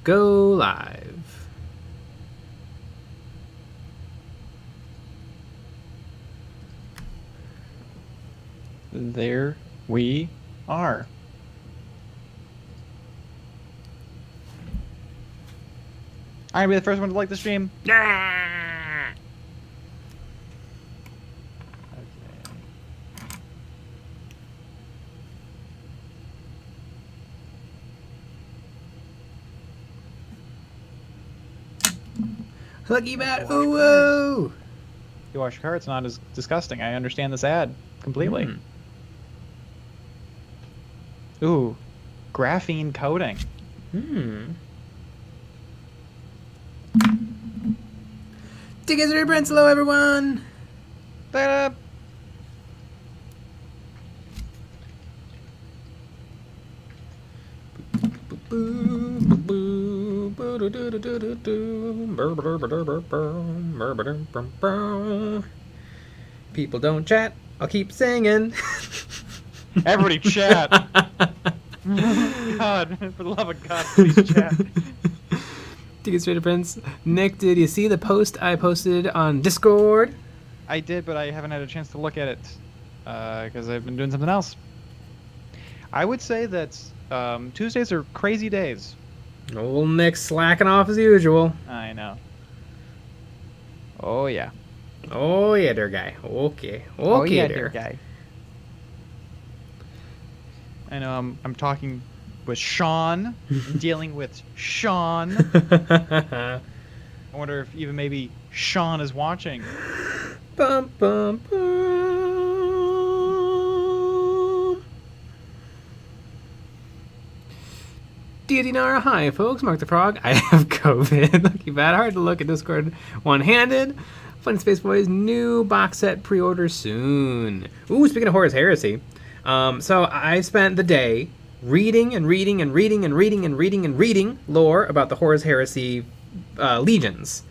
go live. There we are. I'm gonna be the first one to like the stream. Ah! Okay. Lucky bat. Oh, whoa. You wash your car, it's not as disgusting. I understand this ad completely. Ooh, graphene coating. Tickets are Brent. Hello, everyone. Ta-da! People don't chat. I'll keep singing. Everybody chat. God, for the love of God, please chat. Tickets straight to Prince. Nick, did you see the post I posted on Discord? I did, but I haven't had a chance to look at it because I've been doing something else. I would say that Tuesdays are crazy days. Old Nick's slacking off as usual. I know. Oh yeah. Oh yeah, dear guy. Okay. Oh yeah, dear. dear guy. I know I'm talking with Sean, dealing with Sean. I wonder if even maybe Sean is watching. Bum, bum, bum. Deity Nara, hi folks, Mark the Frog. I have COVID. Lucky bad, hard to look at Discord one-handed. Funny Space Boys, new box set pre-order soon. Ooh, speaking of Horus Heresy. So I spent the day reading lore about the Horus Heresy legions.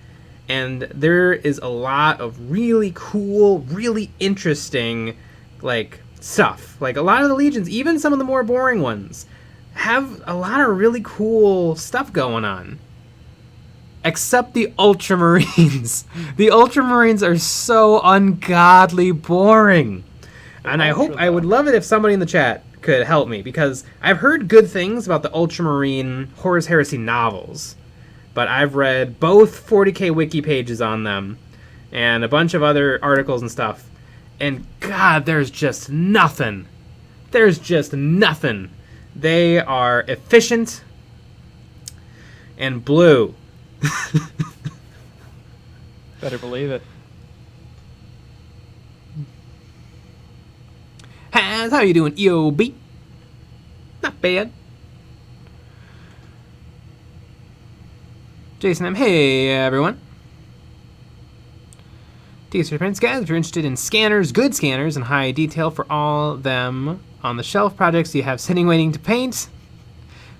And there is a lot of really cool, really interesting, like, stuff. Like, a lot of the legions, even some of the more boring ones, have a lot of really cool stuff going on. Except the Ultramarines. The Ultramarines are so ungodly boring. And I would love it if somebody in the chat could help me, because I've heard good things about the Ultramarine Horus Heresy novels. But I've read both 40k wiki pages on them and a bunch of other articles and stuff. And God, there's just nothing. There's just nothing. They are efficient and blue. Better believe it. Has, how you doing, EOB? Not bad. Jason M. Hey, everyone. T-shirt prints, guys. If you're interested in scanners, good scanners, and high detail for all them on the shelf projects you have sitting waiting to paint.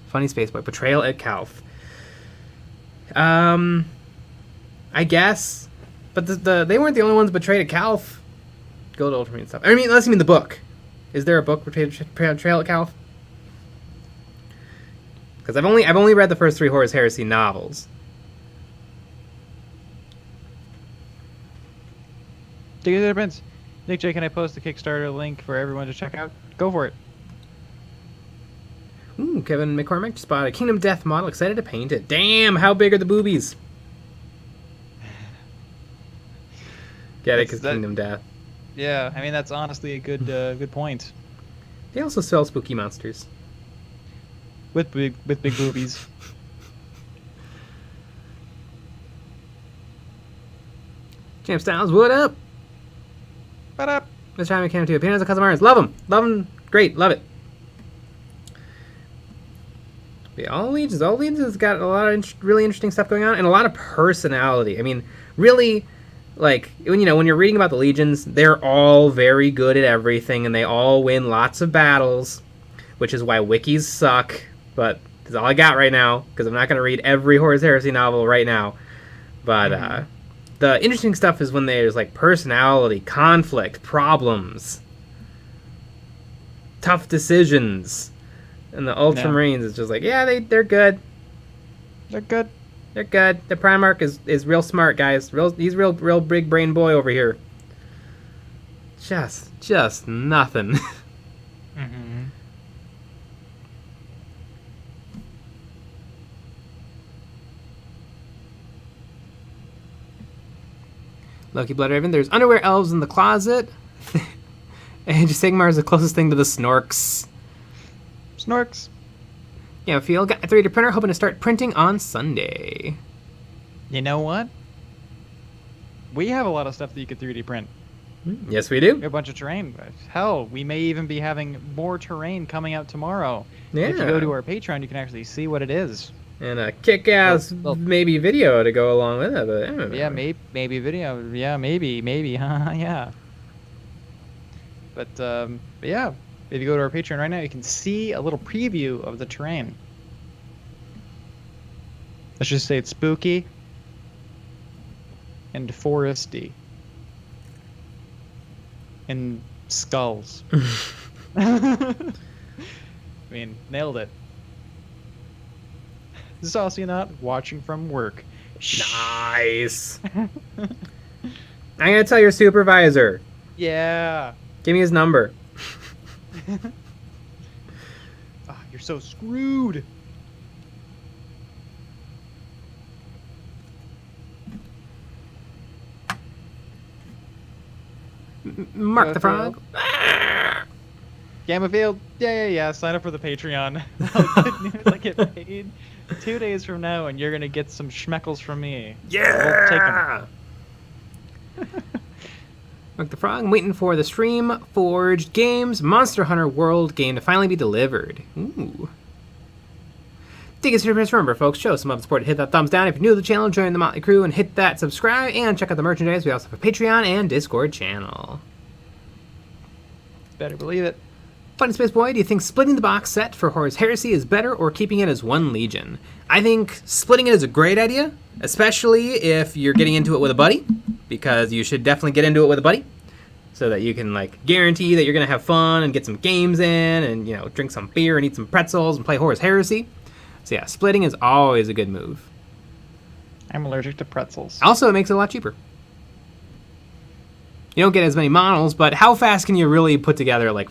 Funny Spaceboy. Betrayal at Calf. I guess. But they weren't the only ones betrayed at Calf. Go to Ultramarine stuff. I mean, unless you mean the book. Is there a book Betrayal at Calf? Because I've only read the first 3 Horus Heresy novels. Dig it, Prince. Nick J, can I post the Kickstarter link for everyone to check out? Go for it. Ooh, Kevin McCormick just bought a Kingdom Death model. Excited to paint it. Damn, how big are the boobies? Get it, because Kingdom Death. Yeah, I mean, that's honestly a good point. They also sell spooky monsters. With big boobies. Champ Styles, what up? What up? Mr. Hyman Cam too. Opinions of Custom Irons. Love them. Love them. Great. Love it. Yeah, all Legions has got a lot of really interesting stuff going on and a lot of personality. I mean, really, like, when you're reading about the Legions, they're all very good at everything and they all win lots of battles, which is why wikis suck. But that's all I got right now because I'm not going to read every Horus Heresy novel right now. But the interesting stuff is when there's like personality, conflict, problems, tough decisions. And the Ultramarines is just like, yeah, they're good. They're good. They're good. The Primarch is real smart, guys. He's real big brain boy over here. Just nothing. Mm-hmm. Loki Bloodraven. There's underwear elves in the closet. And Sigmar is the closest thing to the Snorks. Snorks. Yeah, Phil got a 3D printer, hoping to start printing on Sunday. You know what? We have a lot of stuff that you could 3D print. Yes, we We do. have a bunch of terrain. Hell, we may even be having more terrain coming out tomorrow. Yeah. If you go to our Patreon, you can actually see what it is. And a kick-ass Well, maybe video to go along with it. But I don't know. Yeah, maybe video. Yeah, maybe. Yeah. But yeah, if you go to our Patreon right now, you can see a little preview of the terrain. Let's just say it's spooky and foresty and skulls. I mean, nailed it. Saucy not watching from work. Nice. I'm gonna tell your supervisor. Yeah. Give me his number. Ah, you're so screwed. Mark the Frog. Gamma Field. Yeah. Sign up for the Patreon. Good news, I get paid 2 days from now, and you're gonna get some schmeckles from me. Yeah. Mark the Frog. I'm waiting for the Stream Forged Games Monster Hunter World game to finally be delivered. Ooh. Take a serious remember, folks. Show some love and support. Hit that thumbs down if you're new to the channel. Join the Motley Crew and hit that subscribe. And check out the merchandise. We also have a Patreon and Discord channel. Better believe it. Funny Space Boy, do you think splitting the box set for Horus Heresy is better or keeping it as one Legion? I think splitting it is a great idea, especially if you're getting into it with a buddy, because you should definitely get into it with a buddy, so that you can like guarantee that you're gonna have fun and get some games in, and drink some beer and eat some pretzels and play Horus Heresy. So yeah, splitting is always a good move. I'm allergic to pretzels. Also, it makes it a lot cheaper. You don't get as many models, but how fast can you really put together like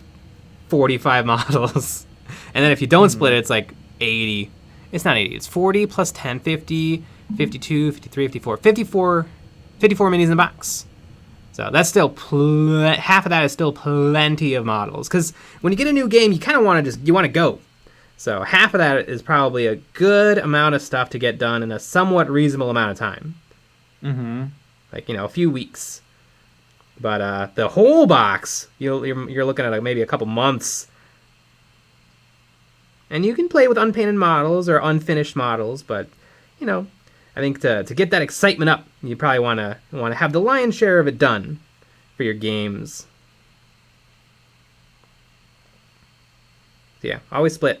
45 models? And then if you don't split it, it's like 80. It's not 80, it's 40 plus 10, 50, 52, 53, 54 minis in the box. So that's still half of that is still plenty of models, because when you get a new game, you kind of want to go. So half of that is probably a good amount of stuff to get done in a somewhat reasonable amount of time. Mm-hmm. Like a few weeks. But the whole box, you're looking at maybe a couple months. And you can play with unpainted models or unfinished models, but I think to get that excitement up, you probably want to have the lion's share of it done for your games. So yeah, always split.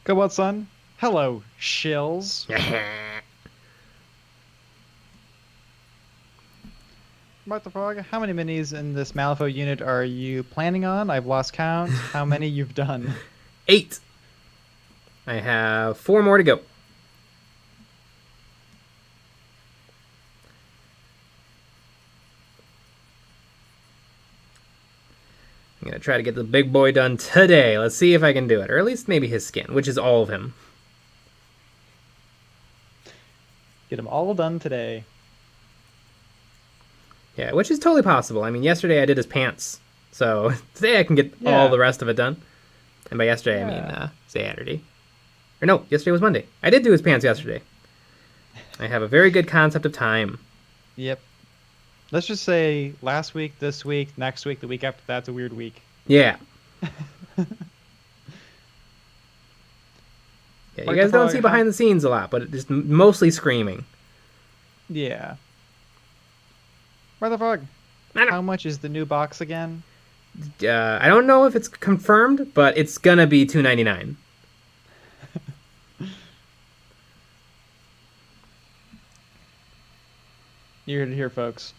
Cobalt Sun. Hello, shills. Mark the Frog, how many minis in this Malifaux unit are you planning on? I've lost count. How many you've done? 8. I have 4 more to go. I'm going to try to get the big boy done today. Let's see if I can do it. Or at least maybe his skin, which is all of him. Get them all done today. Yeah, which is totally possible. I mean, yesterday I did his pants. So today I can get all the rest of it done. And by yesterday, I mean Saturday. Or no, yesterday was Monday. I did do his pants yesterday. I have a very good concept of time. Yep. Let's just say last week, this week, next week, the week after that's a weird week. Yeah. Yeah, you guys don't see behind the scenes a lot, but just mostly screaming. Yeah. Motherfucker. How much is the new box again? I don't know if it's confirmed, but it's gonna be $2.99. You heard it here, folks.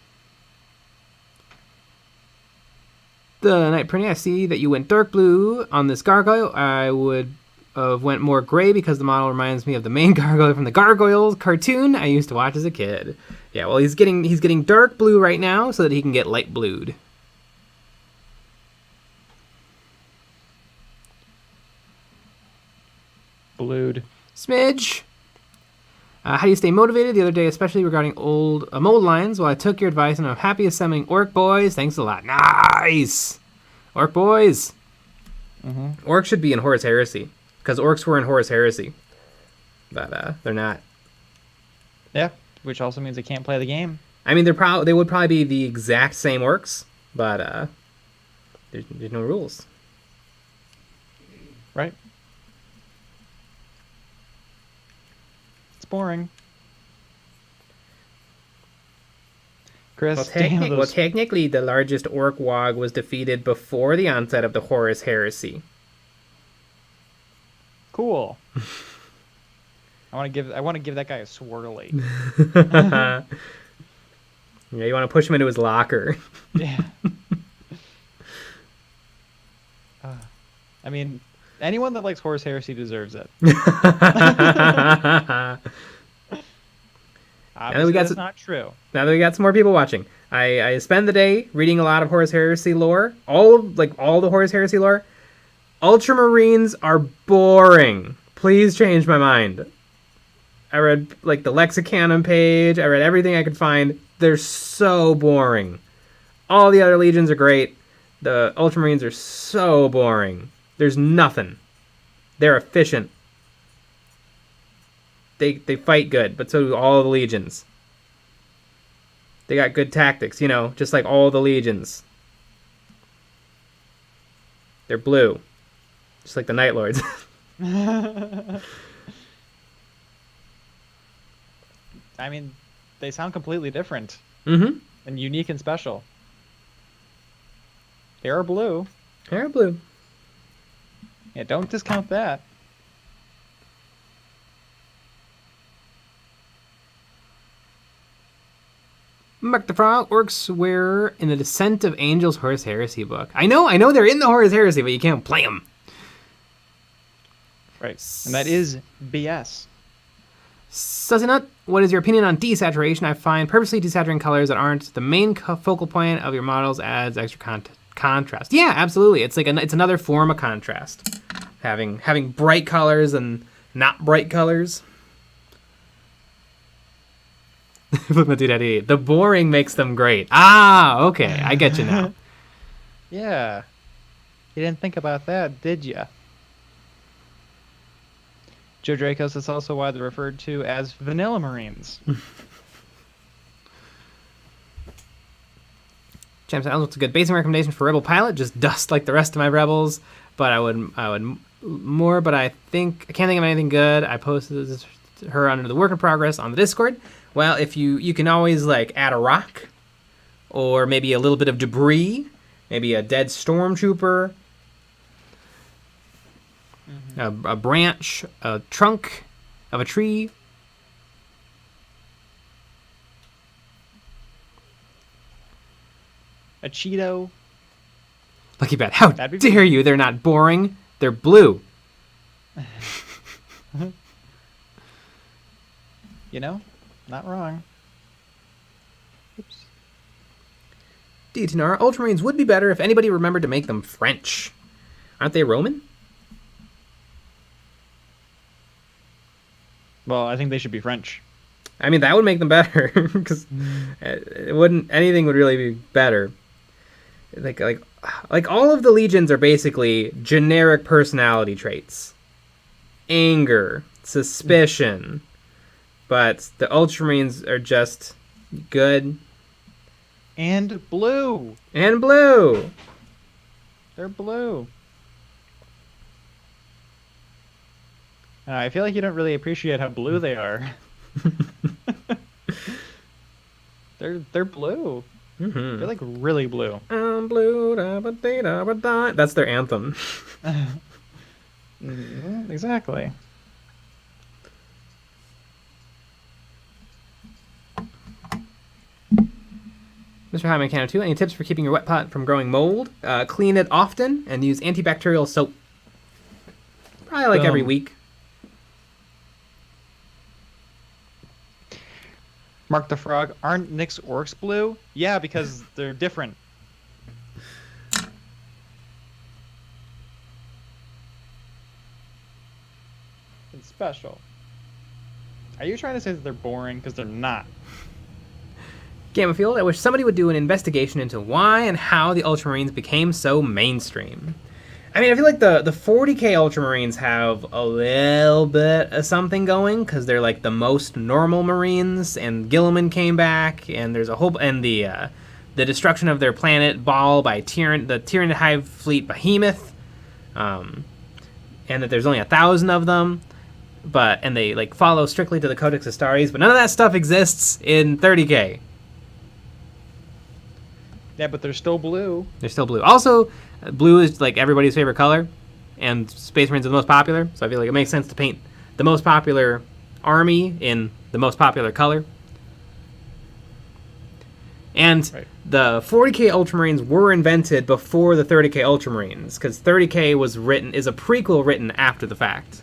The Night Prinny, I see that you went dark blue on this gargoyle. I would have went more gray because the model reminds me of the main gargoyle from the Gargoyles cartoon I used to watch as a kid. Yeah, well, he's getting dark blue right now so that he can get light blued. Blued. Smidge. How do you stay motivated? The other day, especially regarding old mold lines. Well, I took your advice and I'm happy assembling Orc Boys. Thanks a lot. Nice! Orc Boys. Mm-hmm. Orcs should be in Horus Heresy. Because orcs were in Horus Heresy. But they're not. Yeah, which also means they can't play the game. I mean, they would probably be the exact same orcs. But there's no rules. Right. Boring. Chris, well, technically, the largest orc wog was defeated before the onset of the Horus Heresy. Cool. I want to give that guy a swirly. Yeah, you want to push him into his locker. Yeah. I mean, anyone that likes Horus Heresy deserves it. Obviously, that's not true. Now that we got some more people watching, I spend the day reading a lot of Horus Heresy lore. All the Horus Heresy lore. Ultramarines are boring. Please change my mind. I read like the Lexicanum page. I read everything I could find. They're so boring. All the other legions are great. The Ultramarines are so boring. There's nothing. They're efficient. They fight good, but so do all the legions. They got good tactics, just like all the legions. They're blue. Just like the Night Lords. I mean, they sound completely different. Mm-hmm. And unique and special. They are blue. They're blue. Yeah, don't discount that. Mark the Frog, orcs were in the Descent of Angels Horus Heresy book. I know they're in the Horus Heresy, but you can't play them. Right, and that is BS. Sussinut, what is your opinion on desaturation? I find purposely desaturating colors that aren't the main focal point of your models adds extra contrast. Yeah, absolutely. It's like it's another form of contrast. Having bright colors and not bright colors. The boring makes them great. Ah, okay. I get you now. Yeah. You didn't think about that, did you? Joe Dracos is also widely referred to as Vanilla Marines. James Allen, what's a good basing recommendation for Rebel Pilot? Just dust like the rest of my Rebels. But I would more, but I can't think of anything good. I posted her under the work in progress on the Discord. Well, if you can always add a rock, or maybe a little bit of debris, maybe a dead stormtrooper, a branch, a trunk of a tree. A Cheeto. Lucky Bat, how dare you? They're not boring. They're blue. Not wrong. Oops. DTNR, Ultramarines would be better if anybody remembered to make them French. Aren't they Roman? Well, I think they should be French. I mean, that would make them better, because anything would really be better. Like all of the legions are basically generic personality traits. Anger, suspicion, but the Ultramarines are just good. And blue. And blue. They're blue. I feel like you don't really appreciate how blue they are. They're blue. Mm-hmm. They're like really blue. I'm blue, da ba da da ba da. That's their anthem. Exactly. Mr. High Mechanic 2, any tips for keeping your wet pot from growing mold? Clean it often and use antibacterial soap. Probably like every week. Mark the Frog, aren't Nick's orcs blue? Yeah, because they're different. It's special. Are you trying to say that they're boring? Because they're not. Gamafield, I wish somebody would do an investigation into why and how the Ultramarines became so mainstream. I mean, I feel like the 40k Ultramarines have a little bit of something going, because they're like the most normal Marines, and Gilliman came back, and there's a whole... And the destruction of their planet, Baal, by the Tyranid Hive Fleet Behemoth, and that there's only 1,000 of them, and they like follow strictly to the Codex Astaris, but none of that stuff exists in 30k. Yeah, but they're still blue. They're still blue. Also, blue is like everybody's favorite color, and Space Marines are the most popular, so I feel like it makes sense to paint the most popular army in the most popular color. And right. The 40k Ultramarines were invented before the 30k Ultramarines, because 30k is a prequel written after the fact.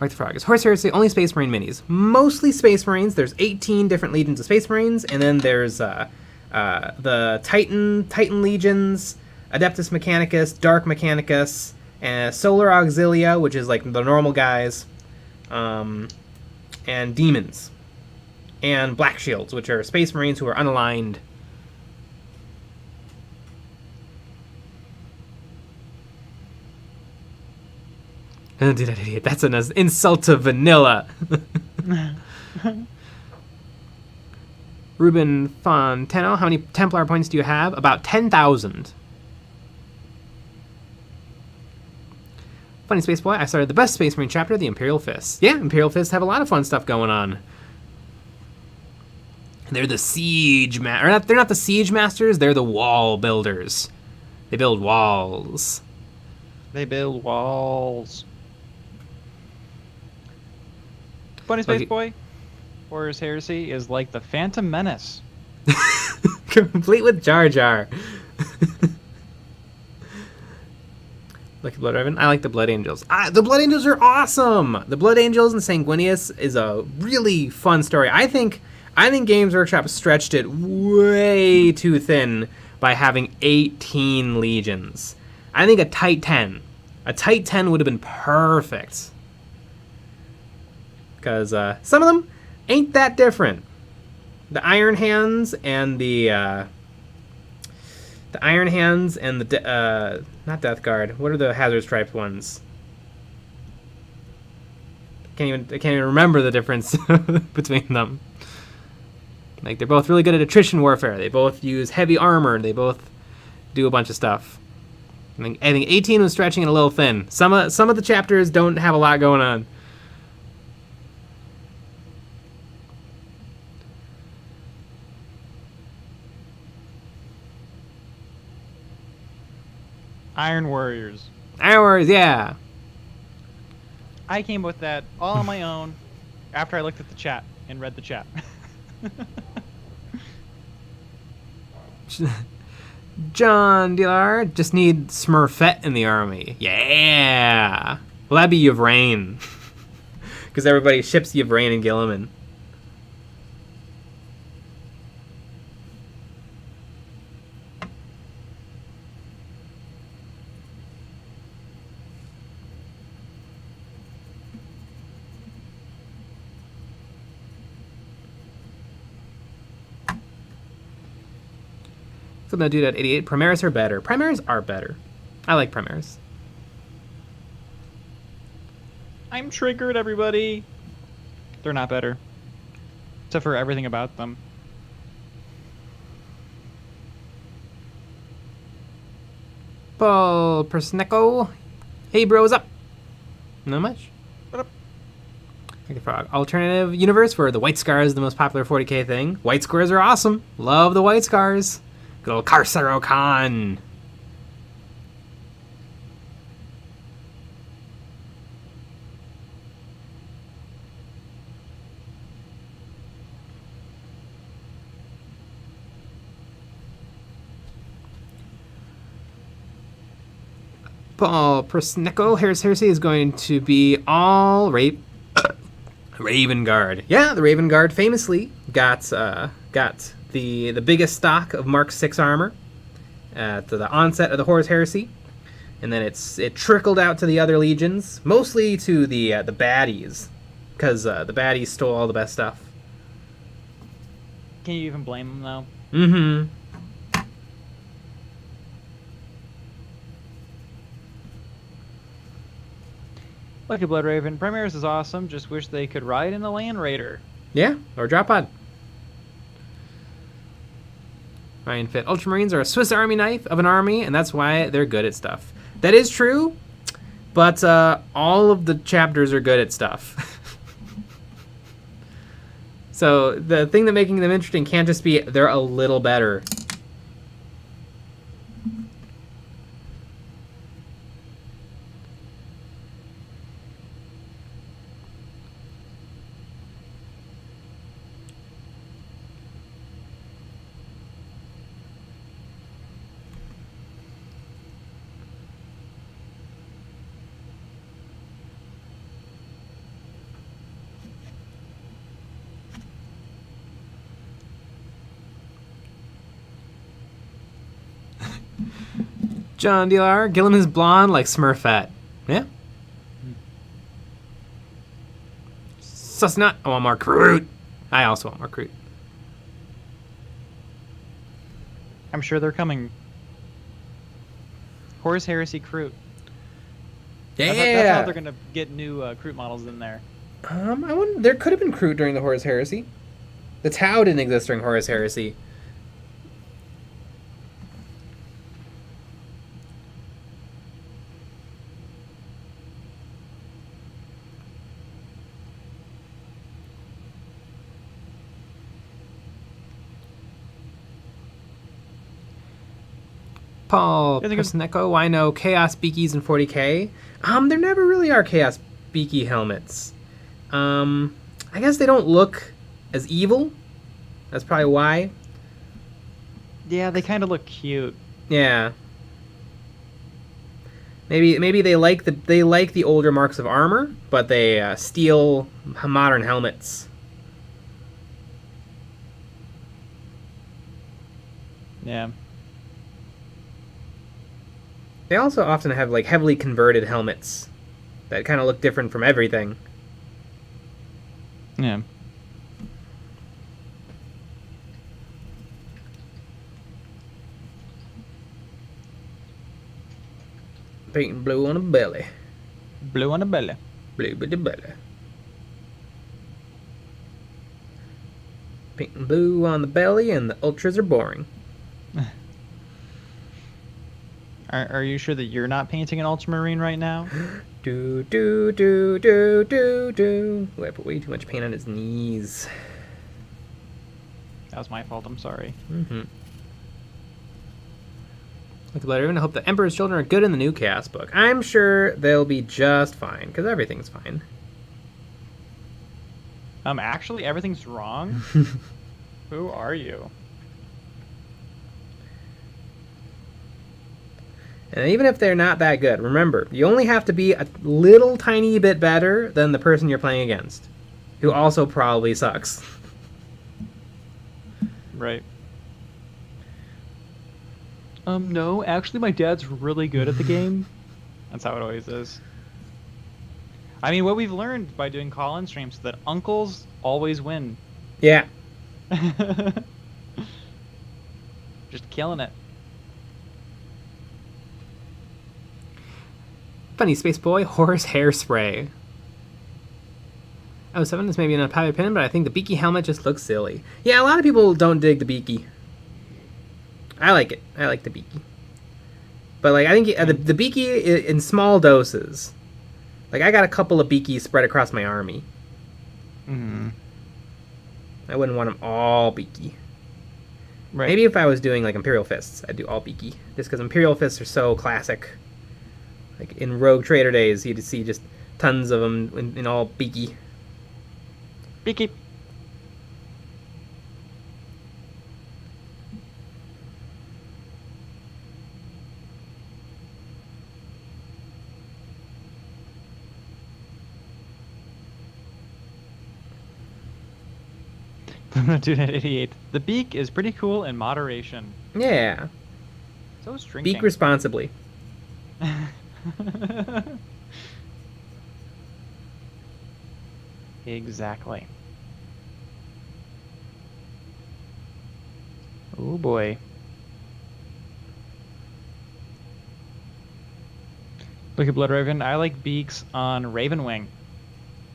Mark the Frog. Is Horse Heresy only Space Marine minis? Mostly Space Marines. There's 18 different legions of Space Marines, and then there's the Titan Legions, Adeptus Mechanicus, Dark Mechanicus, Solar Auxilia, which is like the normal guys, and Demons, and Black Shields, which are Space Marines who are unaligned. Dude, that idiot. That's an insult to vanilla. Ruben Fonteno, how many Templar points do you have? About 10,000. Funny Space Boy, I started the best Space Marine chapter, the Imperial Fists. Yeah, Imperial Fists have a lot of fun stuff going on. They're the siege they're not the siege masters, they're the wall builders. They build walls. They build walls. Funny Space Boy, Horus Heresy is like the Phantom Menace. Complete with Jar Jar. Like Blood Raven? I like the Blood Angels. The Blood Angels are awesome! The Blood Angels and Sanguinius is a really fun story. I think Games Workshop stretched it way too thin by having 18 legions. I think a tight 10 would have been perfect. Because some of them ain't that different. The Iron Hands and the not Death Guard. What are the Hazard Striped ones? I can't even remember the difference between them. Like, they're both really good at attrition warfare. They both use heavy armor. They both do a bunch of stuff. I think 18 was stretching it a little thin. Some of the chapters don't have a lot going on. Iron Warriors. Iron Warriors, yeah. I came up with that all on my own after I looked at the chat and read the chat. John Dilar, just need Smurfette in the army. Yeah. Well, that'd be Yvrain. Because everybody ships Yvrain and Gilliman. Something to do at 88. Primaris are better. Primaris are better. I like Primaris. I'm triggered, everybody. They're not better. Except for everything about them. Paul Persneco. Hey, bro, what's up? Not much. What up? Like the Frog. Alternative universe where the White Scar is the most popular 40k thing. White Squares are awesome. Love the White Scars. Good old Carcero Khan. Paul Prosneko, Harris Heresy is going to be all Raven Guard. Yeah, the Raven Guard famously got the biggest stock of Mark 6 armor at the onset of the Horus Heresy, and then it trickled out to the other legions, mostly to the baddies, because the baddies stole all the best stuff. Can you even blame them though? Mm-hmm. Lucky Blood Raven. Primaris is awesome. Just wish they could ride in the Land Raider. Yeah, or drop pod. Ryan Fit. Ultramarines are a Swiss Army knife of an army, and that's why they're good at stuff. That is true, but all of the chapters are good at stuff. So the thing that making them interesting can't just be they're a little better. John DLR, Gillum is blonde like Smurfette. Yeah. Susnut, I want more Kroot. I also want more Kroot. I'm sure they're coming. Horus Heresy Kroot. Yeah. That's how they're going to get new Kroot models in there. I wonder, there could have been Kroot during the Horus Heresy. The Tau didn't exist during Horus Heresy. Paul Persneco, I know Chaos Beakies in 40k. There never really are Chaos Beaky helmets. I guess they don't look as evil. That's probably why. Yeah, they kind of look cute. Yeah. Maybe they like the older marks of armor, but they steal modern helmets. Yeah. They also often have like heavily converted helmets that kind of look different from everything. Yeah. Painting blue on the belly. Blue on the belly. Blue on the belly. Painting blue on the belly, and the ultras are boring. Are you sure that you're not painting an Ultramarine right now? Do. Oh, I put way too much paint on his knees. That was my fault. I'm sorry. Mm-hmm. Look at letter. I hope the Emperor's Children are good in the new Chaos book. I'm sure they'll be just fine, because everything's fine. Actually, everything's wrong. Who are you? And even if they're not that good, remember, you only have to be a little tiny bit better than the person you're playing against, who also probably sucks. Right. No, actually my dad's really good at the game. That's how it always is. I mean, what we've learned by doing call-in streams is that uncles always win. Yeah. Just killing it. Funny Space Boy, Horus Hairspray. Oh, 7 is maybe an unpopular opinion, but I think the Beaky helmet just looks silly. Yeah, a lot of people don't dig the Beaky. I like it. I like the Beaky. But, like, I think the Beaky in small doses. Like, I got a couple of Beakies spread across my army. Mm-hmm. I wouldn't want them all Beaky. Right. Maybe if I was doing, like, Imperial Fists, I'd do all Beaky. Just because Imperial Fists are so classic. Like, in Rogue Trader days, you'd see just tons of them in all Beaky. Beaky. Dude at 88. The beak is pretty cool in moderation. Yeah. So is drinking. Beak responsibly. Exactly. Oh boy. Look at Blood Raven. I like beaks on Ravenwing.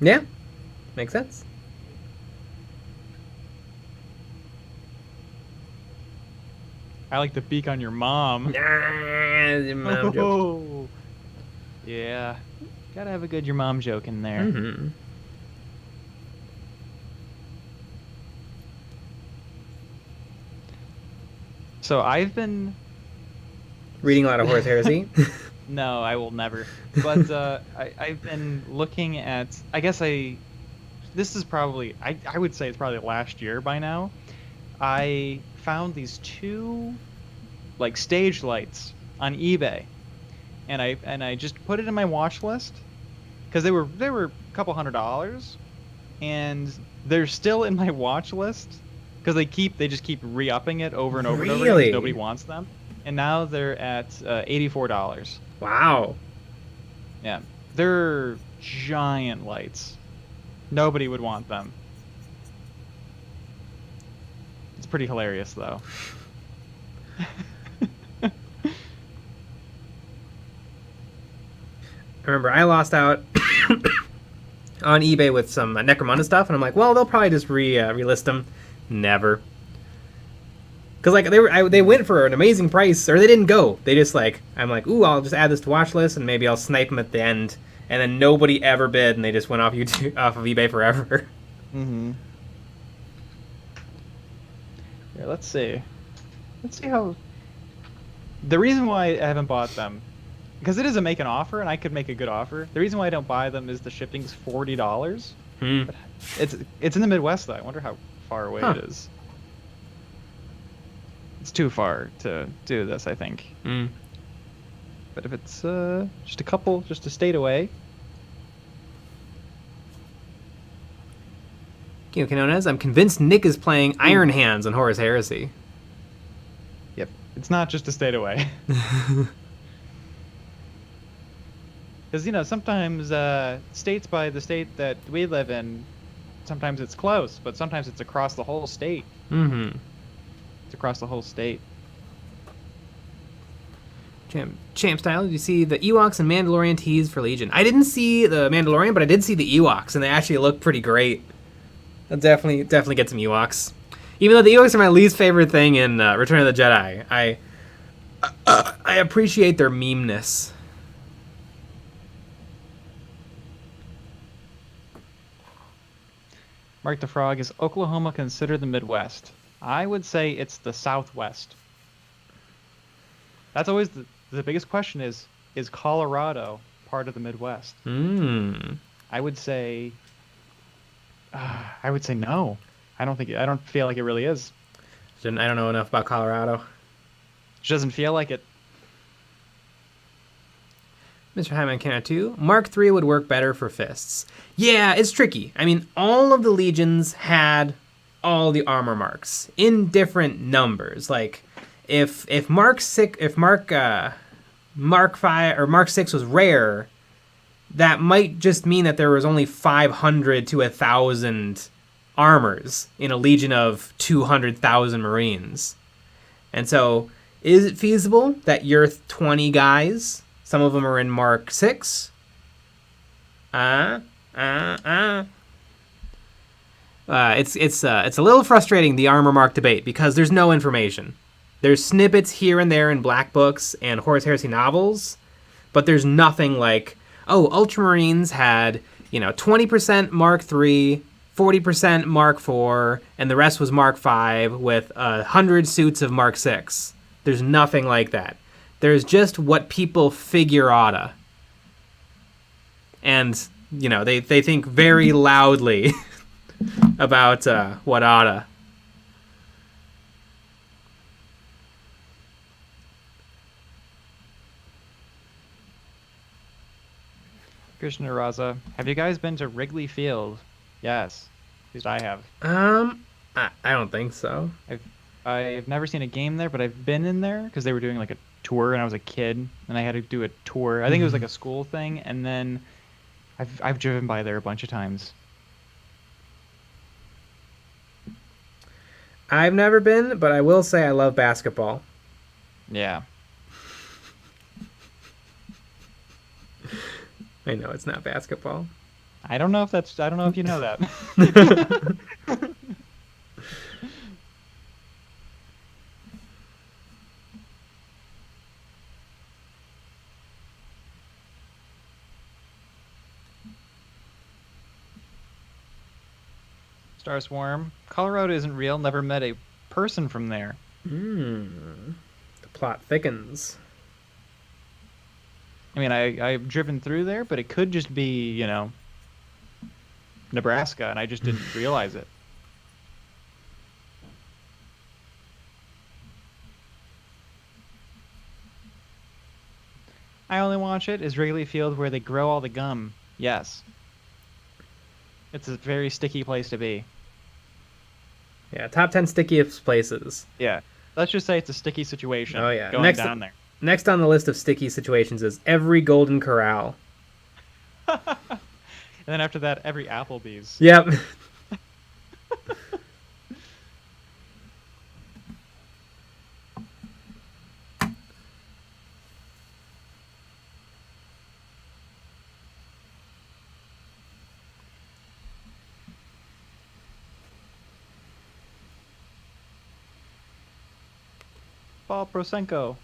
Yeah. Makes sense. I like the beak on your mom. Your mom joke. Oh. Yeah. Gotta have a good your mom joke in there. Mm-hmm. So I've been... Reading a lot of Horus Heresy. No, I will never. But I've been looking at... I guess this is probably... I would say it's probably last year by now. I found these two like stage lights on eBay. And I just put it in my watch list because they were a couple $100, and they're still in my watch list because they just keep re-upping it over and over and over again 'cause nobody wants them. And now they're at $84. Wow. Yeah, they're giant lights. Nobody would want them. It's pretty hilarious though. Remember, I lost out on eBay with some Necromunda stuff, and I'm like, well, they'll probably just relist them. Never. Because like they went for an amazing price, or they didn't go. They just like, I'm like, ooh, I'll just add this to watch list, and maybe I'll snipe them at the end. And then nobody ever bid, and they just went off off of eBay forever. Mm-hmm. Here, let's see how. The reason why I haven't bought them, because it is a make an offer, and I could make a good offer. The reason why I don't buy them is the shipping's $40. It's in the Midwest though. I wonder how far away it is. It's too far to do this, I think. But if it's just a state away. Okay, Nonez, I'm convinced Nick is playing Iron Hands on Horus Heresy. Yep, it's not just a state away. Because, sometimes states by the state that we live in, sometimes it's close, but sometimes it's across the whole state. Mm-hmm. It's across the whole state. Champ Style, did you see the Ewoks and Mandalorian tease for Legion? I didn't see the Mandalorian, but I did see the Ewoks, and they actually look pretty great. I'll definitely get some Ewoks. Even though the Ewoks are my least favorite thing in Return of the Jedi, I appreciate their meme-ness. Mark the Frog, is Oklahoma considered the Midwest? I would say it's the Southwest. That's always the biggest question is Colorado part of the Midwest? I would say no. I don't feel like it really is. I don't know enough about Colorado. It doesn't feel like it. Mr. Hyman Canna 2, Mark III would work better for fists. Yeah, it's tricky. I mean, all of the legions had all the armor marks in different numbers. Like, if Mark 5 or Mark 6 was rare, that might just mean that there was only 500 to 1,000 armors in a legion of 200,000 Marines. And so, is it feasible that your 20 guys, some of them are in Mark 6? It's a little frustrating, the armor mark debate, because there's no information. There's snippets here and there in Black Books and Horus Heresy novels, but there's nothing like, oh, Ultramarines had, 20% Mark III, 40% Mark IV, and the rest was Mark V with 100 suits of Mark VI. There's nothing like that. There's just what people figure oughta. And, they think very loudly about what oughta. Krishna Raza, have you guys been to Wrigley Field? Yes, at least I have. I don't think so. I've never seen a game there, but I've been in there because they were doing like a tour when I was a kid, and I had to do a tour. I think it was like a school thing, and then I've driven by there a bunch of times. I've never been, but I will say I love basketball. Yeah. I know it's not basketball. I don't know if you know that. Star Swarm. Colorado isn't real. Never met a person from there. The plot thickens. I mean, I've driven through there, but it could just be, Nebraska, and I just didn't realize it. I only watch it is Wrigley Field where they grow all the gum. Yes. It's a very sticky place to be. Yeah, top 10 stickiest places. Yeah. Let's just say it's a sticky situation. Oh, yeah. Going down there. Next on the list of sticky situations is every Golden Corral. And then after that, every Applebee's. Yep. Ball Prosenko.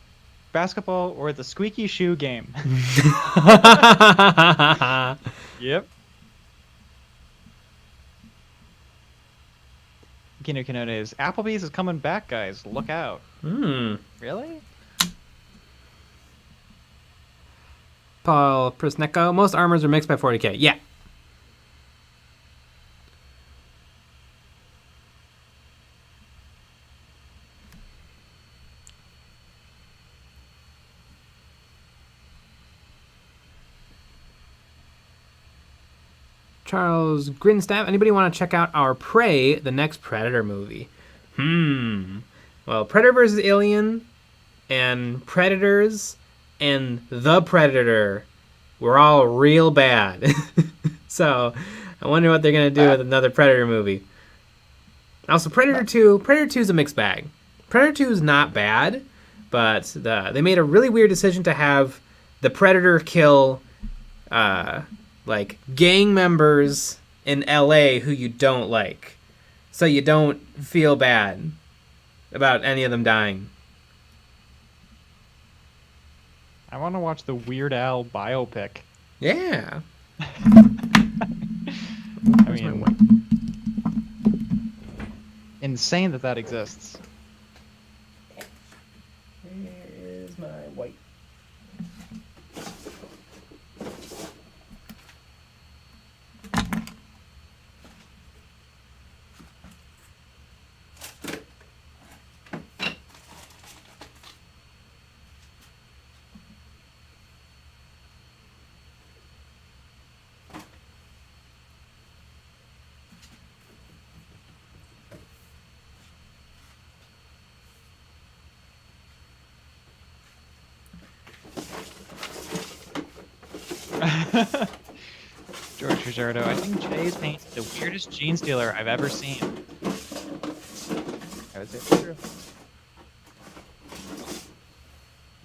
Basketball or the squeaky shoe game. Yep. Kino Kinone is Applebee's is coming back, guys. Look out. Really? Paul Prisneko. Most armors are mixed by 40k. Yeah. Charles Grinstaff. Anybody want to check out our Prey, the next Predator movie? Well, Predator vs. Alien and Predators and The Predator were all real bad. So I wonder what they're going to do with another Predator movie. Also, Predator 2 is a mixed bag. Predator 2 is not bad, but they made a really weird decision to have the Predator kill like gang members in LA who you don't like. So you don't feel bad about any of them dying. I want to watch the Weird Al biopic. Yeah. I mean, insane that exists. Here's my white. George Rizzardo, I think Jay's painted the weirdest jeans dealer I've ever seen. I would say it's true.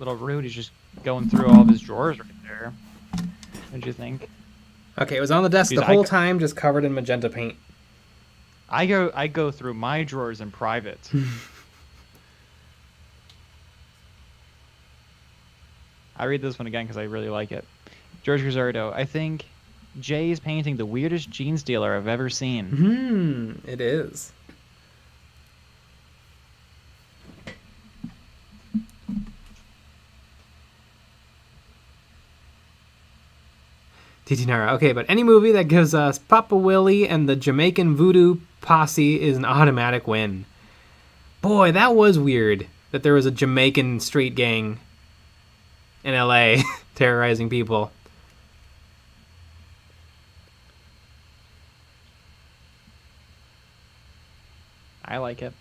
Little rude, he's just going through all of his drawers right there. What'd you think? Okay, it was on the desk the whole time, just covered in magenta paint. I go through my drawers in private. I read this one again because I really like it. George Rizzardo, I think Jay's painting the weirdest jeans dealer I've ever seen. It is. Titinara. Okay, but any movie that gives us Papa Willie and the Jamaican Voodoo Posse is an automatic win. Boy, that was weird that there was a Jamaican street gang in LA terrorizing people. I like it.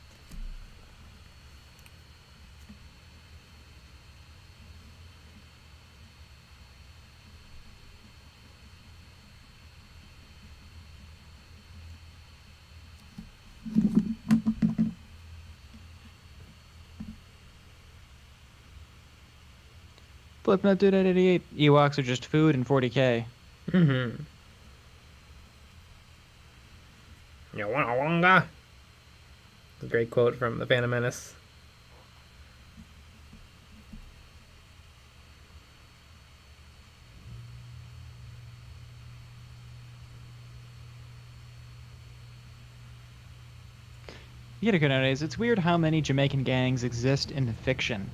Flipnote Dude at 88. Ewoks are just food and 40k. Mm-hmm. Yawanga. A great quote from The Phantom Menace. You gotta go nowadays. It's weird how many Jamaican gangs exist in fiction.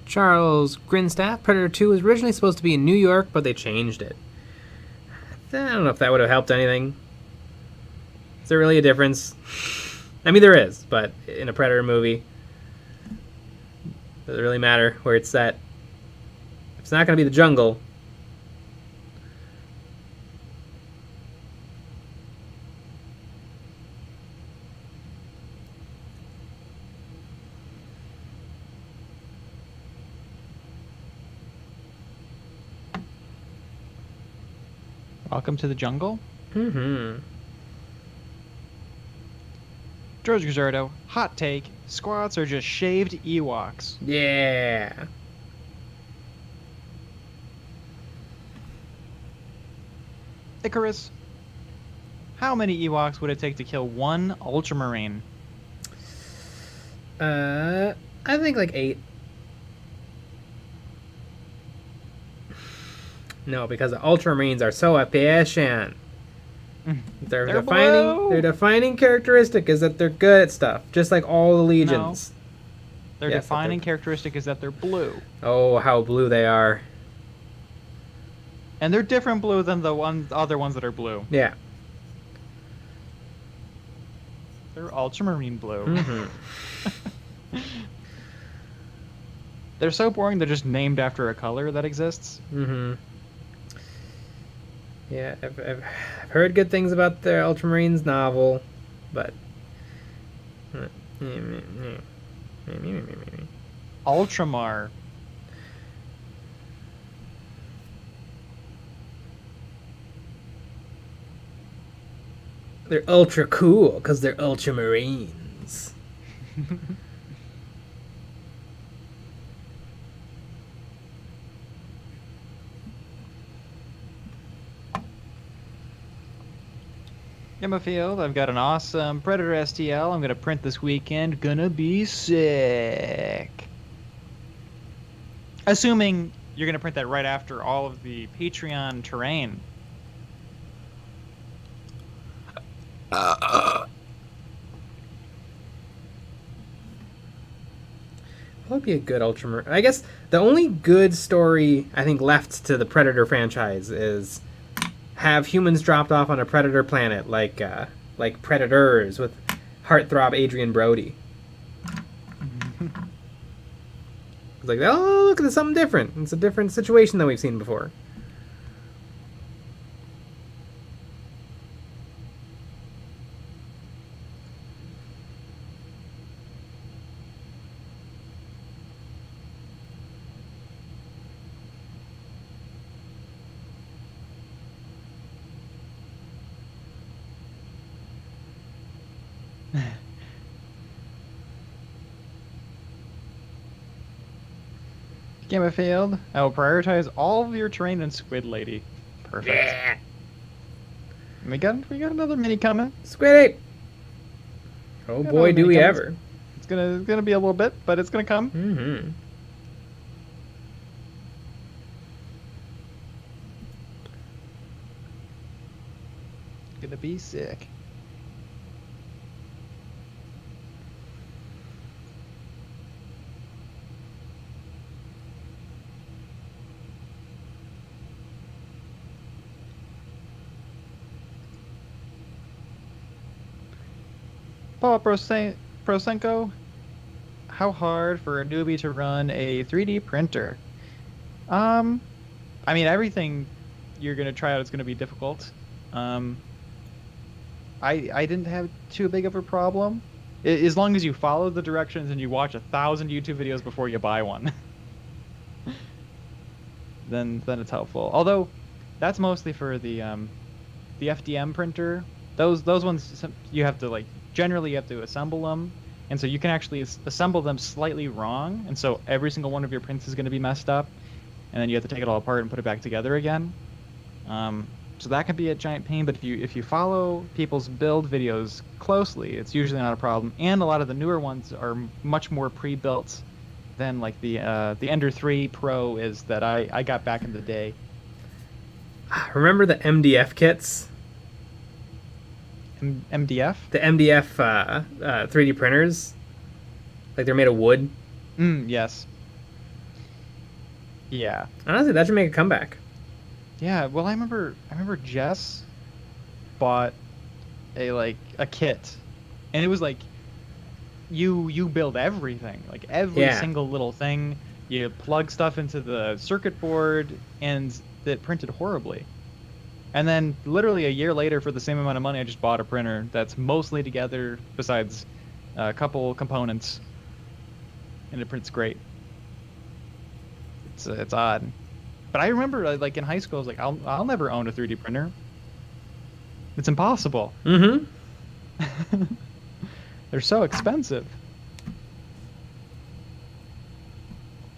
Charles Grinstaff, Predator 2 was originally supposed to be in New York, but they changed it. I don't know if that would have helped anything. Is there really a difference? I mean, there is, but in a Predator movie, does it really matter where it's set? If it's not going to be the jungle. Welcome to the jungle. Mm-hmm. George Gazzardo, hot take. Squats are just shaved Ewoks. Yeah. Icarus, how many Ewoks would it take to kill one Ultramarine? I think like 8. No, because the Ultramarines are so efficient. Their defining characteristic is that they're good at stuff, just like all the legions. No. Their defining characteristic is that they're blue. Oh, how blue they are. And they're different blue than the other ones that are blue. Yeah. They're ultramarine blue. Mm-hmm. They're so boring, they're just named after a color that exists. Mm-hmm. Yeah, I've heard good things about the Ultramarines novel, but... Ultramar. They're ultra cool because they're Ultramarines. Field, I've got an awesome Predator STL I'm going to print this weekend. Gonna be sick. Assuming you're going to print that right after all of the Patreon terrain. That would be a good Ultramarine. I guess the only good story I think left to the Predator franchise is have humans dropped off on a Predator planet like Predators with heartthrob Adrian Brody. It's like, oh, look, there's something different. It's a different situation than we've seen before. Game of Field, I will prioritize all of your terrain in Squid Lady. Perfect. Yeah. We got another mini coming. Squid Ape. Oh boy, do we ever. It's gonna be a little bit, but it's gonna come. Mm-hmm. Gonna be sick. Paul Prosenko, how hard for a newbie to run a 3D printer? Um, I mean, everything you're gonna try out is gonna be difficult. Um, I didn't have too big of a problem, as long as you follow the directions and you watch 1,000 YouTube videos before you buy one. then it's helpful. Although, that's mostly for the FDM printer. Those ones you have to like generally you have to assemble them, and so you can actually assemble them slightly wrong, and so every single one of your prints is going to be messed up, and then you have to take it all apart and put it back together again. So that can be a giant pain, but if you follow people's build videos closely, it's usually not a problem. And a lot of the newer ones are much more pre-built than like the Ender 3 Pro is that I got back in the day. Remember the MDF kits? MDF? The MDF 3D printers? Like they're made of wood? Yes. Yeah. Honestly, that should make a comeback. Yeah, well, I remember Jess bought a kit, and it was like you build everything, like every single little thing. You plug stuff into the circuit board, and it printed horribly. And then literally a year later, for the same amount of money, I just bought a printer that's mostly together, besides a couple components, and it prints great. It's odd. But I remember, like in high school, I was like, I'll never own a 3D printer. It's impossible. Mm-hmm. They're so expensive.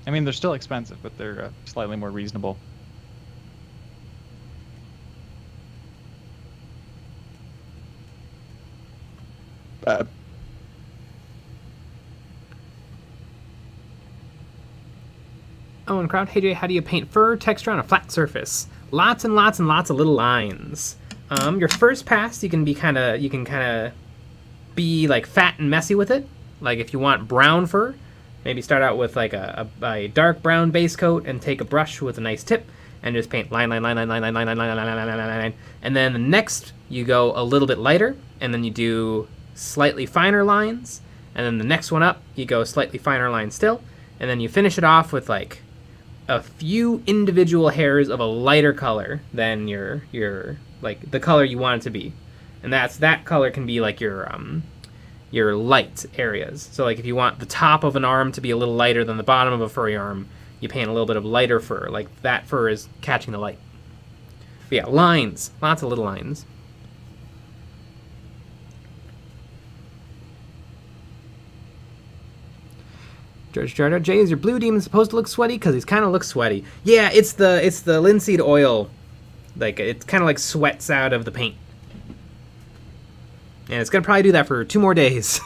I mean, they're still expensive, but they're slightly more reasonable. Owen Crowd, hey Jay, how do you paint fur texture on a flat surface? Lots and lots and lots of little lines. Your first pass, you can kind of be like fat and messy with it. Like if you want brown fur, maybe start out with like a dark brown base coat and take a brush with a nice tip and just paint line, line, line, line, line, line, line, line, line, line, line, line, line. And then the next you go a little bit lighter, and then you do slightly finer lines, and then the next one up you go slightly finer lines still, and then you finish it off with like a few individual hairs of a lighter color than your like the color you want it to be, and that color can be like your light areas. So like if you want the top of an arm to be a little lighter than the bottom of a furry arm, you paint a little bit of lighter fur, like that fur is catching the light. But yeah, lines, lots of little lines. George Jardo, Jay, is your blue demon supposed to look sweaty? Because he kind of looks sweaty. Yeah, it's the linseed oil. Like, it kind of like sweats out of the paint. And it's going to probably do that for 2 more days.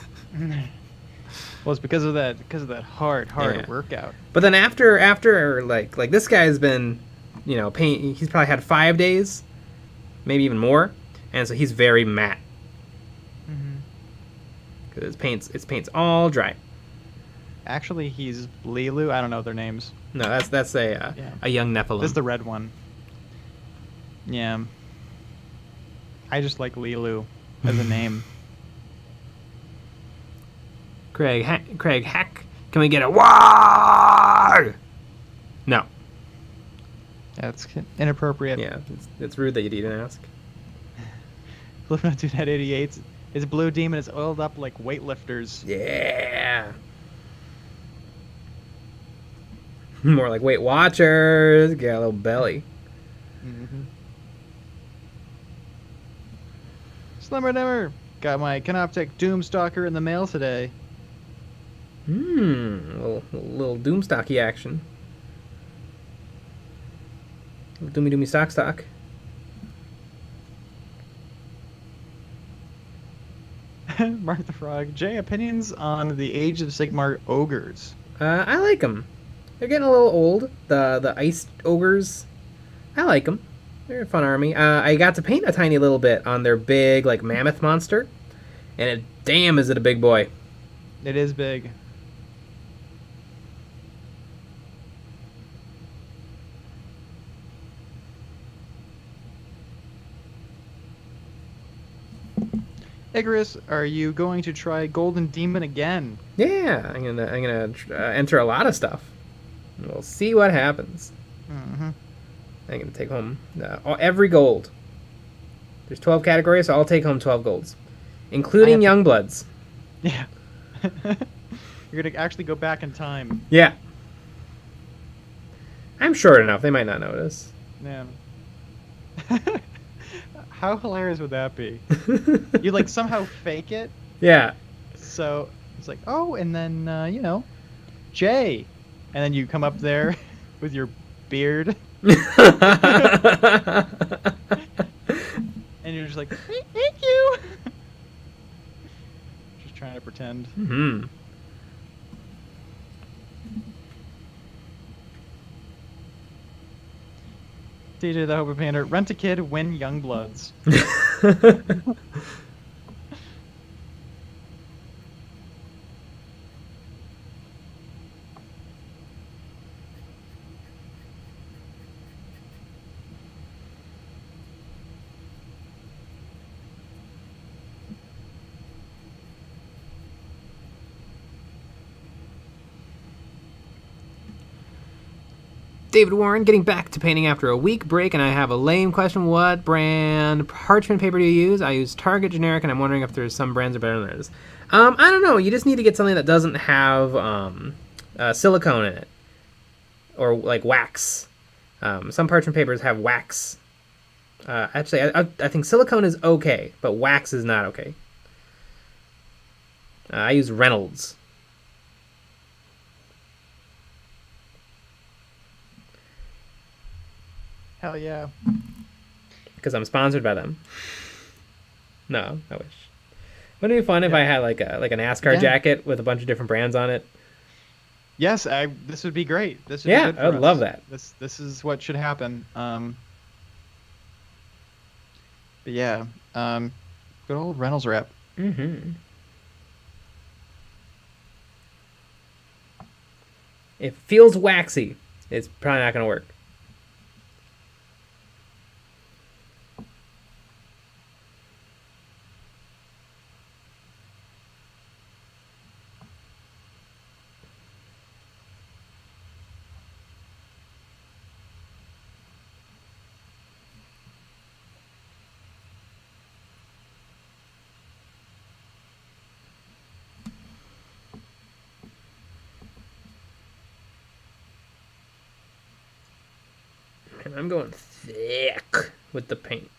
Well, it's because of that hard workout. But then after like this guy's been, he's probably had 5 days, maybe even more. And so he's very matte. Because his paint's all dry. Actually, he's Lilu. I don't know their names. No, that's a young Nephilim. This is the red one. Yeah. I just like Lilu as a name. Craig Hack, can we get a word? No. That's inappropriate. Yeah, it's rude that you didn't ask. Flipnote2net88. His blue demon is oiled up like weightlifters. Yeah. More like Weight Watchers. Get a little belly. Slimmer Dimmer. Got my Canoptek Doomstalker in the mail today. A little Doomstocky action. Doomy stock. Mark the Frog. Jay, opinions on the Age of Sigmar ogres? I like them. They're getting a little old. The ice ogres. I like them. They're a fun army. I got to paint a tiny little bit on their big like mammoth monster, and damn is it a big boy. It is big. Icarus, are you going to try Golden Demon again? Yeah, I'm gonna enter a lot of stuff. We'll see what happens. Mm-hmm. I'm gonna take home every gold. There's 12 categories, so I'll take home 12 golds, including Youngbloods. Yeah. You're gonna actually go back in time. Yeah. I'm short enough; they might not notice. Yeah. How hilarious would that be? You like somehow fake it. Yeah. So it's like, oh, and then Jay, and then you come up there with your beard, and you're just like, thank you. Just trying to pretend. Mm-hmm. DJ the Hope Painter, rent a kid, win Youngbloods. David Warren, getting back to painting after a week break, and I have a lame question. What brand parchment paper do you use? I use Target generic, and I'm wondering if there's some brands are better than others. I don't know. You just need to get something that doesn't have silicone in it, or like wax. Some parchment papers have wax. Actually, I think silicone is okay, but wax is not okay. I use Reynolds. Hell yeah. Because I'm sponsored by them. No, I wish. Wouldn't it be fun if I had like a NASCAR jacket with a bunch of different brands on it? Yes, this would be great. This would be good for I would us. love that. This is what should happen. But yeah, good old Reynolds rep. Mm-hmm. It feels waxy. It's probably not going to work. And I'm going thick with the paint.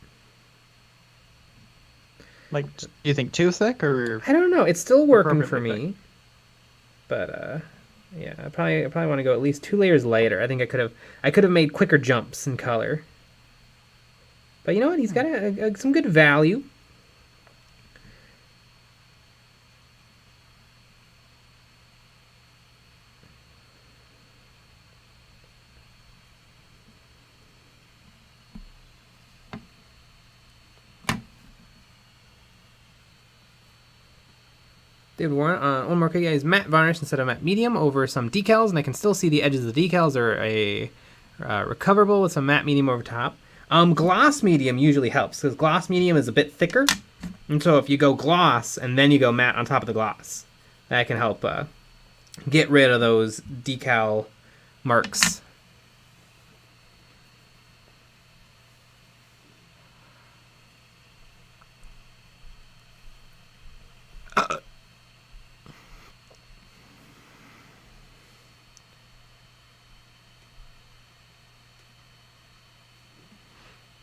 Like, do you think too thick or? I don't know. It's still working for me. But yeah, I probably want to go at least 2 layers lighter. I think I could have made quicker jumps in color. But you know what? He's got some good value. David Warren, one more quick, is matte varnish instead of matte medium over some decals, and I can still see the edges of the decals are recoverable with some matte medium over top. Gloss medium usually helps, because gloss medium is a bit thicker, and so if you go gloss and then you go matte on top of the gloss, that can help get rid of those decal marks.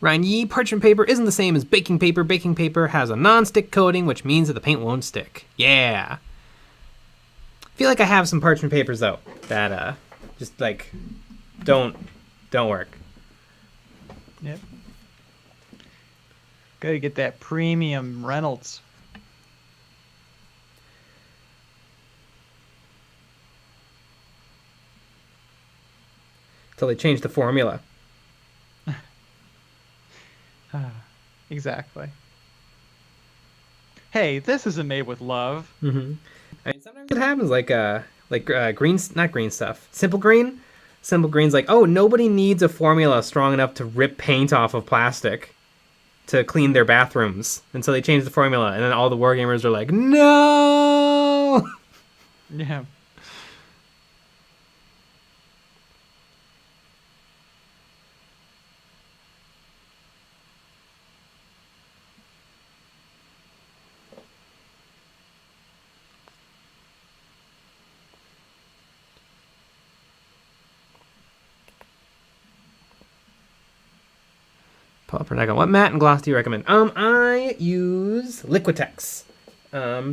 Ryan Yee, parchment paper isn't the same as baking paper. Baking paper has a non-stick coating, which means that the paint won't stick. Yeah. I feel like I have some parchment papers, though, that just, like, don't work. Yep. Gotta get that premium Reynolds. Until they change the formula. Exactly. Hey, this isn't made with love. Mm-hmm. I mean, sometimes it happens, like green, not green stuff. Simple Green. Simple Green's like, oh, nobody needs a formula strong enough to rip paint off of plastic. to clean their bathrooms. And so they changed the formula, and then all the wargamers are like, no! Yeah. What matte and gloss do you recommend? I use Liquitex,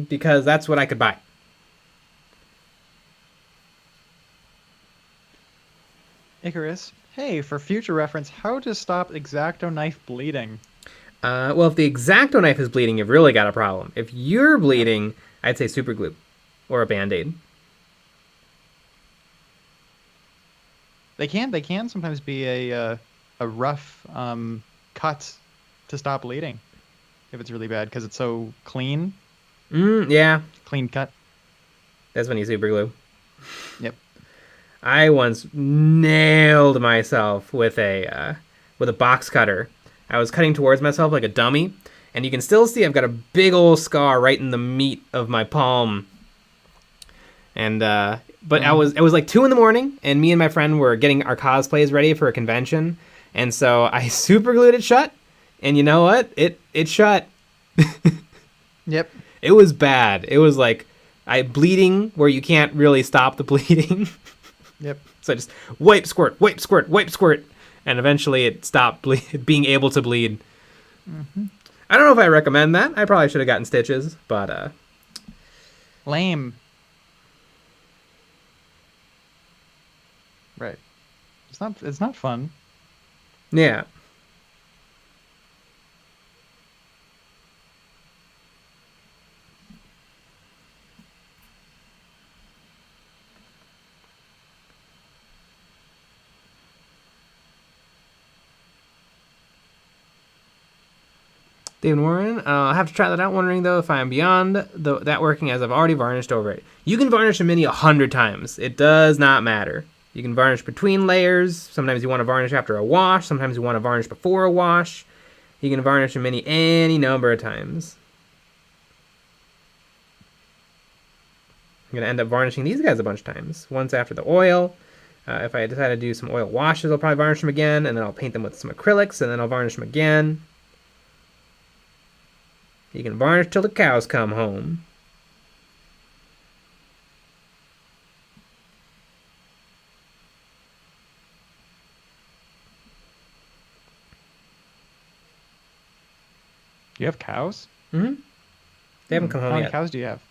because that's what I could buy. Icarus, hey, for future reference, how to stop X-Acto knife bleeding? Well, if the X-Acto knife is bleeding, you've really got a problem. If you're bleeding, I'd say super glue or a Band-Aid. They can sometimes be a rough cut to stop bleeding if it's really bad because it's so clean. Yeah. Clean cut. That's when you super glue. Yep. I once nailed myself with a box cutter. I was cutting towards myself like a dummy, and you can still see I've got a big old scar right in the meat of my palm. And but it was like 2 a.m, and me and my friend were getting our cosplays ready for a convention, and so I super glued it shut. And you know what? It shut. Yep. It was bad. It was like bleeding where you can't really stop the bleeding. Yep. So I just wipe, squirt, wipe, squirt, wipe, squirt, and eventually it stopped being able to bleed. Mm-hmm. I don't know if I recommend that. I probably should have gotten stitches, but lame. Right. It's not fun. Yeah. David Warren, I'll have to try that out. Wondering though if I'm beyond that working as I've already varnished over it. You can varnish a mini 100 times. It does not matter. You can varnish between layers. Sometimes you want to varnish after a wash. Sometimes you want to varnish before a wash. You can varnish a mini any number of times. I'm going to end up varnishing these guys a bunch of times. Once after the oil. If I decide to do some oil washes, I'll probably varnish them again. And then I'll paint them with some acrylics. And then I'll varnish them again. You can varnish till the cows come home. You have cows? Mm-hmm. They haven't come home How many yet. cows do you have?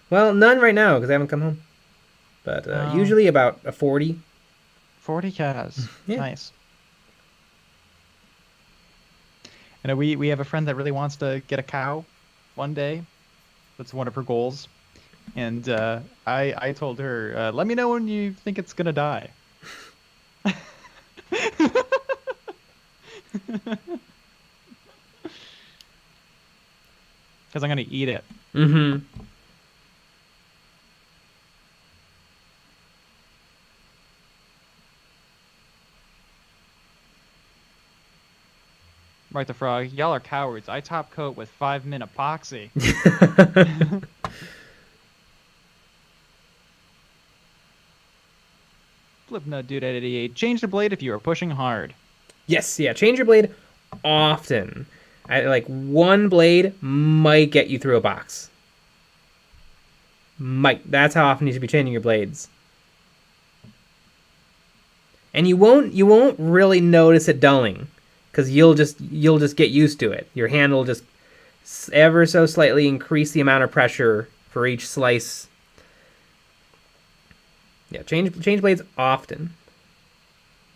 Well, none right now because they haven't come home. But usually about a 40. 40 cows. Yeah. Nice. And we have a friend that really wants to get a cow one day. That's one of her goals. And I told her, let me know when you think it's going to die. Because I'm going to eat it. Mm-hmm. Right the Frog, y'all are cowards. I top coat with 5-min epoxy. Flipnut Dude at 88. Change the blade if you are pushing hard. Yes, yeah. Change your blade often. Like one blade might get you through a box. Might. That's how often you should be changing your blades. And you won't really notice it dulling, because you'll just get used to it. Your hand will just ever so slightly increase the amount of pressure for each slice. Yeah, change blades often.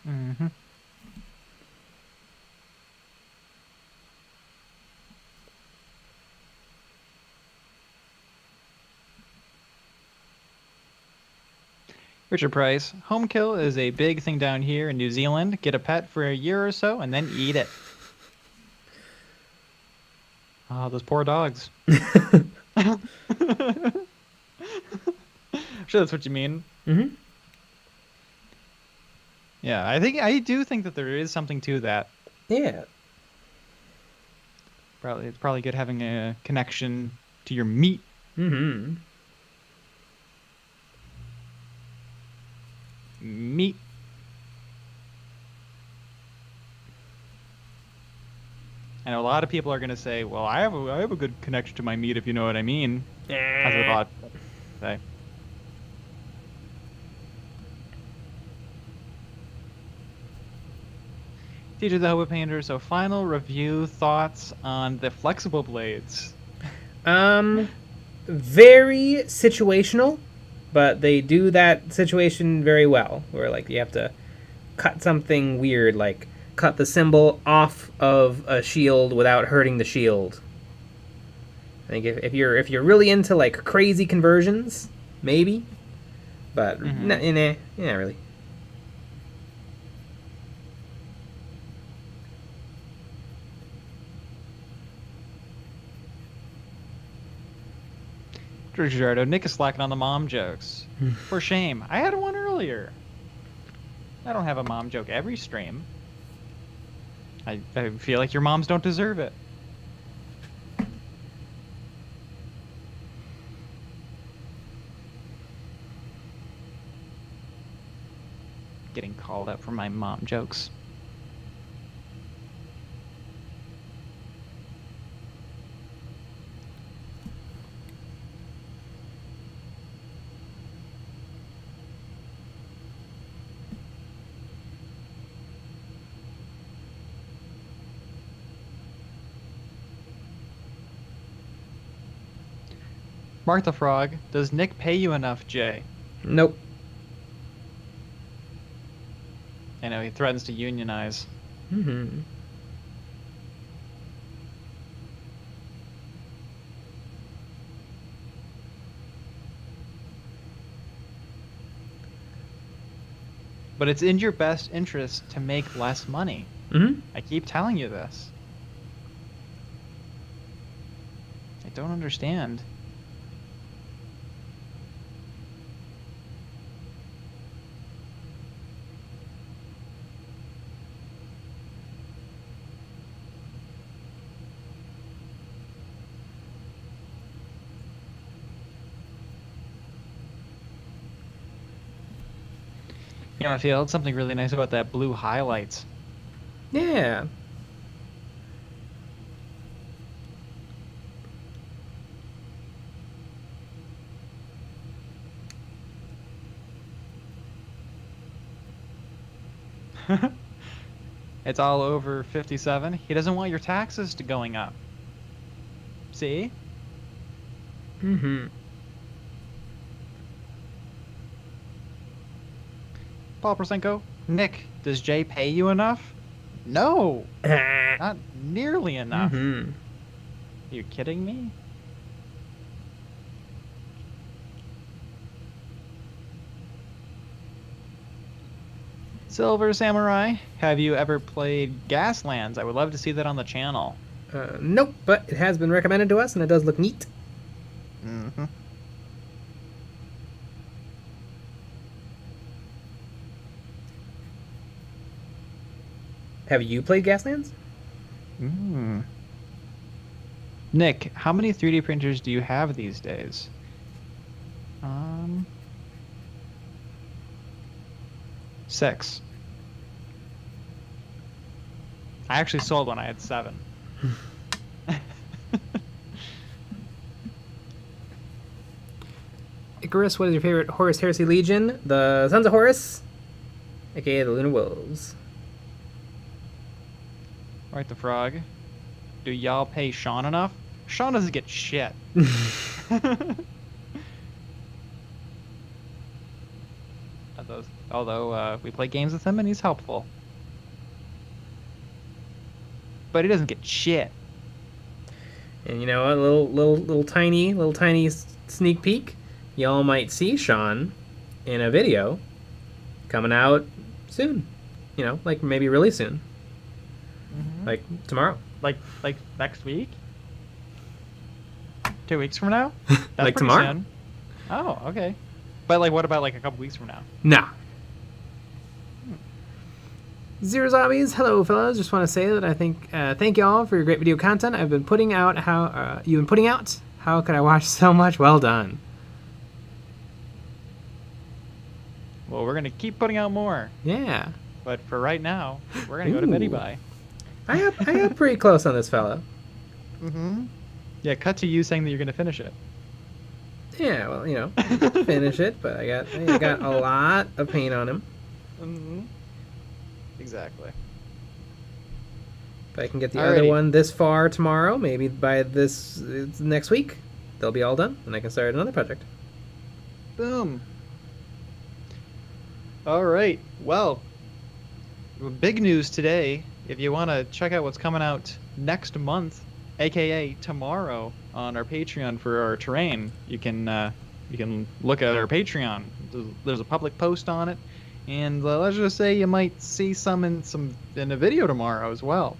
Mm-hmm. Richard Price, home kill is a big thing down here in New Zealand. Get a pet for a year or so and then eat it. Oh, those poor dogs. Sure, that's what you mean. Mm-hmm. Yeah, I do think that there is something to that. Yeah. It's probably good having a connection to your meat. Mm-hmm. Meat. I know a lot of people are going to say, well, I have a good connection to my meat, if you know what I mean. That's what a lot of people say. Teacher the Hobo Painter, so final review thoughts on the flexible blades. Very situational, but they do that situation very well. Where like you have to cut something weird, like cut the symbol off of a shield without hurting the shield. I think if you're really into like crazy conversions, maybe, but not really. Gerardo, Nick is slacking on the mom jokes. For shame. I had one earlier. I don't have a mom joke every stream. I feel like your moms don't deserve it. Getting called out for my mom jokes. Martha Frog, does Nick pay you enough, Jay? Nope. I know, he threatens to unionize. Mm-hmm. But it's in your best interest to make less money. Mm-hmm. I keep telling you this. I don't understand. You know, I feel something really nice about that blue highlights. Yeah. It's all over 57. He doesn't want your taxes to going up. See? Mm-hmm. Paul Prosenko, Nick, does Jay pay you enough? No, not nearly enough. Mm-hmm. Are you kidding me? Silver Samurai, have you ever played Gaslands? I would love to see that on the channel. Nope, but it has been recommended to us, and it does look neat. Mm-hmm. Have you played Gaslands? Nick, how many 3D printers do you have these days? 6. I actually sold one. I had 7. Icarus, what is your favorite Horus Heresy Legion? The Sons of Horus, aka the Lunar Wolves. Right, the frog. Do y'all pay Sean enough? Sean doesn't get shit. Although we play games with him and he's helpful. But he doesn't get shit. And you know, a little tiny sneak peek. Y'all might see Sean in a video coming out soon. You know, like maybe really soon. Like tomorrow. Like next week? 2 weeks from now? That's like pretty tomorrow? soon. Oh, okay. But like, what about like a couple weeks from now? Nah. Zero Zombies, hello fellas. Just want to say that I think thank y'all for your great video content. I've been putting out how you've been putting out. How could I watch so much? Well done. Well, we're gonna keep putting out more. Yeah. But for right now, we're gonna go to Medibuy. I got pretty close on this fella. Mm-hmm. Yeah, cut to you saying that you're gonna finish it. Yeah, well, you know, finish it, but I got a lot of paint on him. Mm-hmm. Exactly. If I can get the other one this far tomorrow, maybe by this next week, they'll be all done, and I can start another project. Boom. All right. Well, big news today. If you want to check out what's coming out next month, aka tomorrow, on our Patreon for our terrain, you can look at our Patreon. There's a public post on it, and let's just say you might see some in a video tomorrow as well.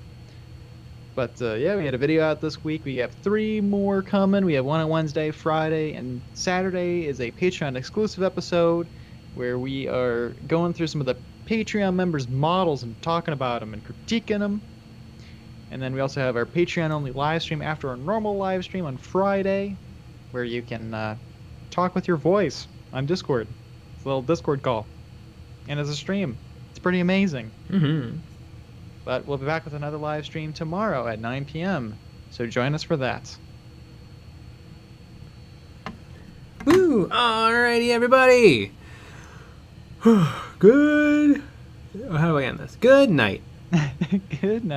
But yeah, we had a video out this week. We have 3 more coming. We have one on Wednesday, Friday, and Saturday is a Patreon exclusive episode where we are going through some of the Patreon members' models and talking about them and critiquing them. And then we also have our Patreon-only live stream after our normal live stream on Friday, where you can talk with your voice on Discord. It's a little Discord call. And it's a stream. It's pretty amazing. Mm-hmm. But we'll be back with another live stream tomorrow at 9 p.m. So join us for that. Woo! Alrighty, everybody. Good. How do I end this? Good night. Good night.